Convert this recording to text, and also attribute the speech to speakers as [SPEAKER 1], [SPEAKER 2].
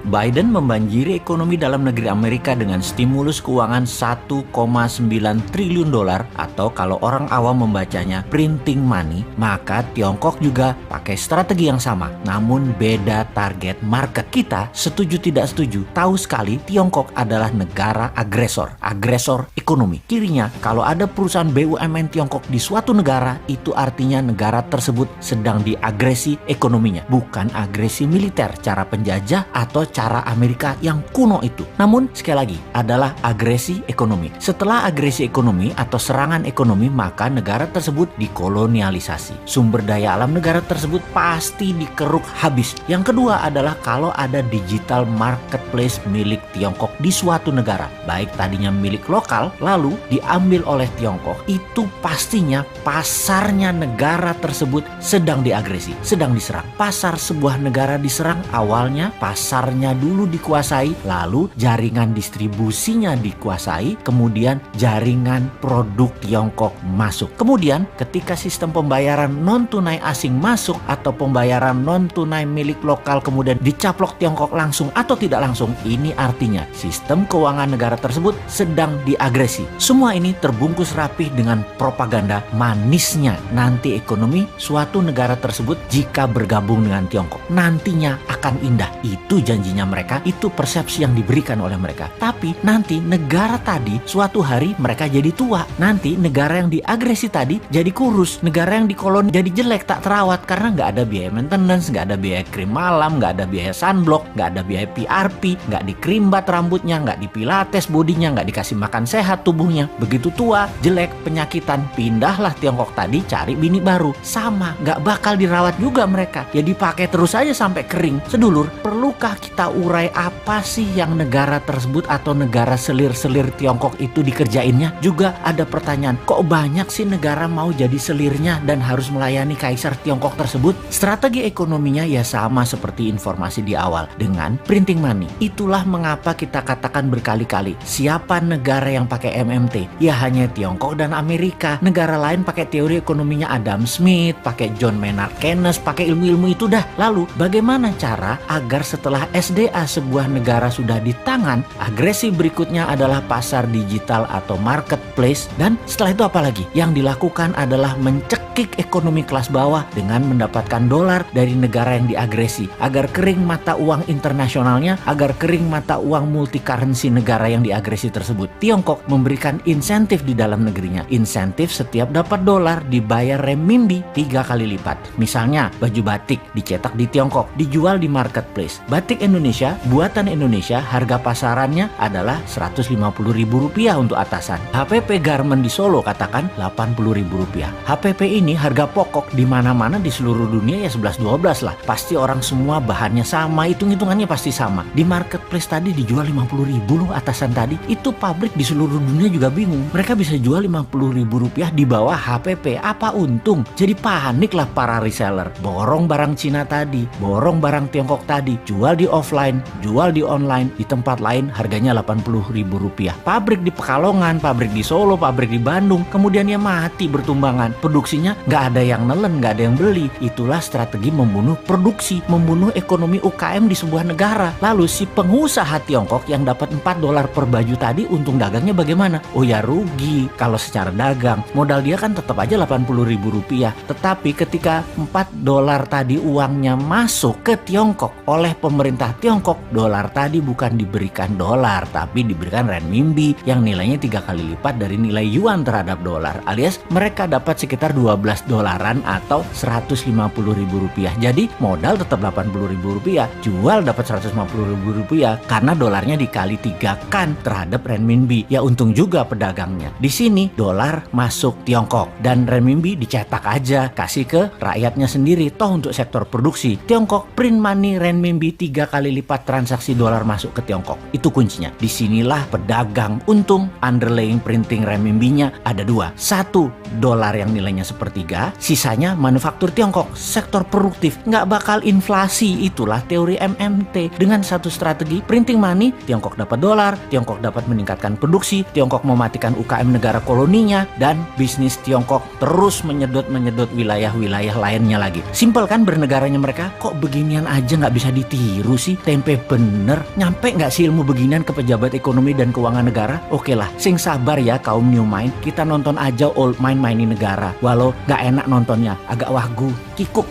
[SPEAKER 1] Biden membanjiri ekonomi dalam negeri Amerika dengan stimulus keuangan 1,9 triliun dolar atau kalau orang awam membacanya printing money, maka Tiongkok juga pakai strategi yang sama, namun beda target market. Kita setuju tidak setuju, tahu sekali Tiongkok adalah negara agresor ekonomi. Kirinya, kalau ada perusahaan BUMN Tiongkok di suatu negara, itu artinya negara tersebut sedang diagresi ekonominya, bukan agresi militer, cara penjajah atau cara Amerika yang kuno itu. Namun sekali lagi adalah agresi ekonomi. Setelah agresi ekonomi atau serangan ekonomi, maka negara tersebut dikolonialisasi. Sumber daya alam negara tersebut pasti dikeruk habis. Yang kedua adalah kalau ada digital marketplace milik Tiongkok di suatu negara, baik tadinya milik lokal lalu diambil oleh Tiongkok, itu pastinya pasarnya negara tersebut sedang diagresi, sedang diserang. Pasar sebuah negara diserang, awalnya pasarnya dulu dikuasai, lalu jaringan distribusinya dikuasai, kemudian jaringan produk Tiongkok masuk. Kemudian ketika sistem pembayaran non-tunai asing masuk atau pembayaran non-tunai milik lokal kemudian dicaplok Tiongkok langsung atau tidak langsung, ini artinya sistem keuangan negara tersebut sedang diagresi. Semua ini terbungkus rapih dengan propaganda manisnya nanti ekonomi suatu negara tersebut jika bergabung dengan Tiongkok nantinya akan indah. Itu janjinya mereka, itu persepsi yang diberikan oleh mereka. Tapi nanti negara tadi suatu hari mereka jadi tua. Nanti negara yang diagresi tadi jadi kurus. Negara yang dikoloni jadi jelek, tak terawat karena nggak ada biaya maintenance, nggak ada biaya krim malam, nggak ada biaya sunblock, nggak ada biaya PRP, nggak dikrimbat rambutnya, nggak dipilates bodinya, nggak dikasih makan sehat tubuhnya. Begitu tua, jelek, penyakitan, pindahlah Tiongkok tadi cari bini baru. Sama, nggak bakal dirawat juga mereka. Ya dipakai terus aja sampai kering. Sedulur, perlukah kita urai apa sih yang negara tersebut atau negara selir-selir Tiongkok itu dikerjainnya? Juga ada pertanyaan, kok banyak sih negara mau jadi selirnya dan harus melayani kaisar Tiongkok tersebut? Strategi ekonominya ya sama seperti informasi di awal, dengan printing money. Itulah mengapa kita katakan berkali-kali, siapa negara yang pakai MMT? Ya hanya Tiongkok dan Amerika. Negara lain pakai teori ekonominya Adam Smith, pakai John Maynard Keynes, pakai ilmu-ilmu itu dah. Lalu bagaimana cara agar setelah SDA sebuah negara sudah di tangan, agresi berikutnya adalah pasar digital atau marketplace, dan setelah itu apa lagi? Yang dilakukan adalah mencekik ekonomi kelas bawah dengan mendapatkan dolar dari negara yang diagresi agar kering mata uang internasionalnya, agar kering mata uang multi currency negara yang diagresi tersebut. Tiongkok memberikan insentif di dalam negerinya. Insentif setiap dapat dolar dibayar renminbi 3 kali lipat. Misalnya baju batik dicetak di Tiongkok, dijual di marketplace. Batik Indonesia, buatan Indonesia, harga pasarannya adalah Rp150.000 untuk atasan. HPP Garment di Solo katakan Rp80.000. HPP ini harga pokok di mana-mana di seluruh dunia ya 11-12 lah. Pasti orang semua bahannya sama, hitung-hitungannya pasti sama. Di marketplace tadi dijual Rp50.000 loh atasan tadi. Itu pabrik di seluruh dunia juga bingung. Mereka bisa jual Rp50.000 di bawah HPP. Apa untung? Jadi panik lah para reseller. Borong barang Cina tadi, borong barang Tiongkok tadi, jual di offline, jual di online, di tempat lain harganya Rp80.000. Pabrik di Pekalongan, pabrik di Solo, pabrik di Bandung, kemudian ya mati bertumbangan. Produksinya nggak ada yang nelen, nggak ada yang beli. Itulah strategi membunuh produksi, membunuh ekonomi UKM di sebuah negara. Lalu si pengusaha Tiongkok yang dapat $4 per baju tadi, untung dagangnya bagaimana? Oh ya rugi kalau secara dagang. Modal dia kan tetap aja Rp80.000. Tetapi ketika $4 tadi uangnya masuk ke Tiongkok oleh pemerintah Tiongkok, dolar tadi bukan diberikan dolar, tapi diberikan renminbi yang nilainya 3 kali lipat dari nilai yuan terhadap dolar, alias mereka dapat sekitar $12 atau Rp150.000. Jadi modal tetap Rp80.000, jual dapat Rp150.000 karena dolarnya dikali 3 kan terhadap renminbi. Ya untung juga pedagangnya. Di sini dolar masuk Tiongkok dan renminbi dicetak aja, kasih ke rakyatnya sendiri. Toh untuk sektor produksi Tiongkok print money renminbi 3 kali kali lipat transaksi dolar masuk ke Tiongkok. Itu kuncinya. Disinilah pedagang untung. Underlying printing renminbinya ada dua. Satu, dolar yang nilainya sepertiga. Sisanya manufaktur Tiongkok, sektor produktif. Nggak bakal inflasi. Itulah teori MMT. Dengan satu strategi printing money, Tiongkok dapat dolar, Tiongkok dapat meningkatkan produksi, Tiongkok mematikan UKM negara koloninya, dan bisnis Tiongkok terus menyedot wilayah-wilayah lainnya lagi. Simpel kan bernegaranya mereka? Kok beginian aja nggak bisa ditiru sih? Tempe bener. Nyampe nggak sih ilmu beginian ke pejabat ekonomi dan keuangan negara? Oke lah, sing sabar ya kaum new mind. Kita nonton aja old mind mainin negara. Walau nggak enak nontonnya, agak wagu, kikuk.